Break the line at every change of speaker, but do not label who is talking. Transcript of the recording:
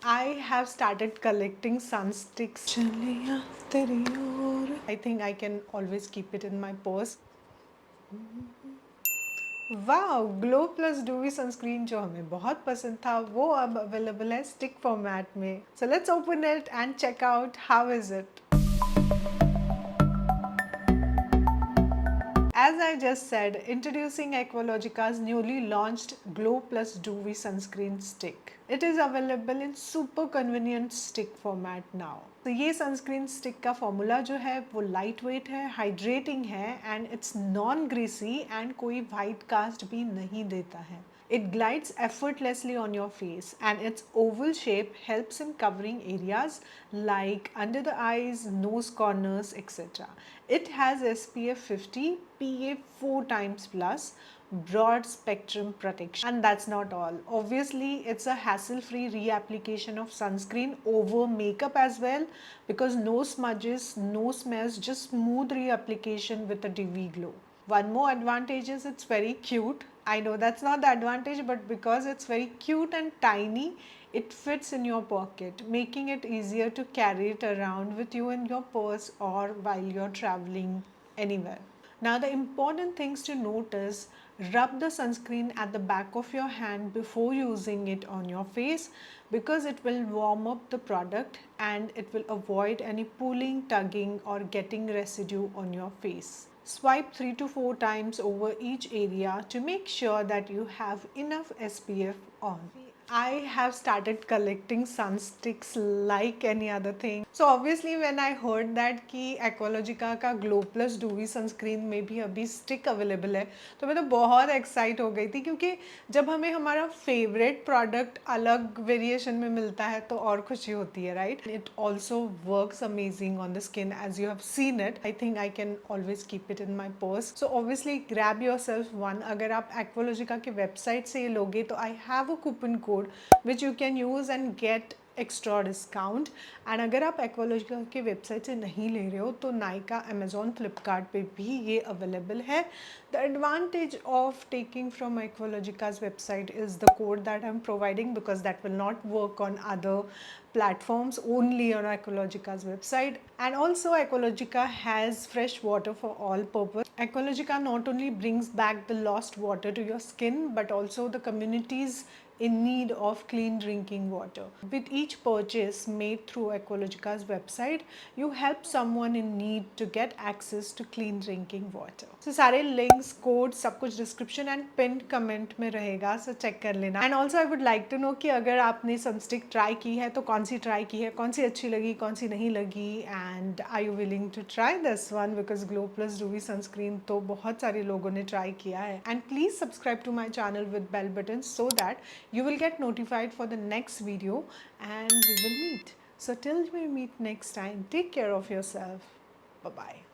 I have started collecting sunsticks. I think I can always keep it in my purse. वाह glow plus dewy sunscreen जो हमें बहुत पसंद था वो अब अवेलेबल है स्टिक फॉर्मेट में. So let's open it and check out how is it. As I just said, introducing Aqualogica's newly launched Glow Plus Dewy Sunscreen Stick. It is available in super convenient stick format now. तो ये sunscreen stick का formula जो है वो light weight है, hydrating है and it's non greasy and कोई white cast भी नहीं देता है. It glides effortlessly on your face and its oval shape helps in covering areas like under the eyes, nose corners, etc. It has SPF 50, PA 4 times plus, broad spectrum protection, and that's not all. Obviously it's a hassle-free reapplication of sunscreen over makeup as well because no smudges, no smells, just smooth reapplication with a dewy glow. One more advantage is it's very cute. I know that's not the advantage, but because it's very cute and tiny, it fits in your pocket, making it easier to carry it around with you in your purse or while you're traveling anywhere. Now the important things to note is rub the sunscreen at the back of your hand before using it on your face because it will warm up the product and it will avoid any pulling, tugging or getting residue on your face. Swipe 3 to 4 times over each area to make sure that you have enough SPF on. I have started collecting sunsticks like any other thing. So obviously when I heard that कि Aqualogica का Glow Plus Dewy Sunscreen में भी अभी stick available है तो मैं तो बहुत excite हो गई थी क्योंकि जब हमें हमारा favorite product अलग variation में मिलता है तो और खुशी होती है, right? It also works amazing on the skin as you have seen it. I think I can always keep it in my purse. So obviously grab yourself one. अगर आप Aqualogica के website से ये लोगे तो I have a coupon code which you can use and get extra discount. And अगर आप एक्वालॉजिका के वेबसाइट से नहीं ले रहे हो तो नाइका, अमेजोन, फ्लिपकार्ट पे भी ये अवेलेबल है. The advantage of taking from एक्वालॉजिकाज website is the code that I am providing because that will not work on other platforms, only on Aqualogica's website. And also Aqualogica has fresh water for all purpose. Aqualogica not only brings back the lost water to your skin but also the communities in need of clean drinking water. With each purchase made through Aqualogica's website, you help someone in need to get access to clean drinking water. So सारे links, codes, सब कुछ description and pinned comment में रहेगा, so check कर लेना. And also I would like to know कि अगर आपने sunstick try की है तो कौन सी try की है, कौन सी अच्छी लगी, कौन सी नहीं लगी, and are you willing to try this one because Glow Plus Dewy Sunscreen तो बहुत सारे लोगों ने try किया है. And please subscribe to my channel with bell button so that you will get notified for the next video and we will meet. So till we meet next time, take care of yourself. Bye bye.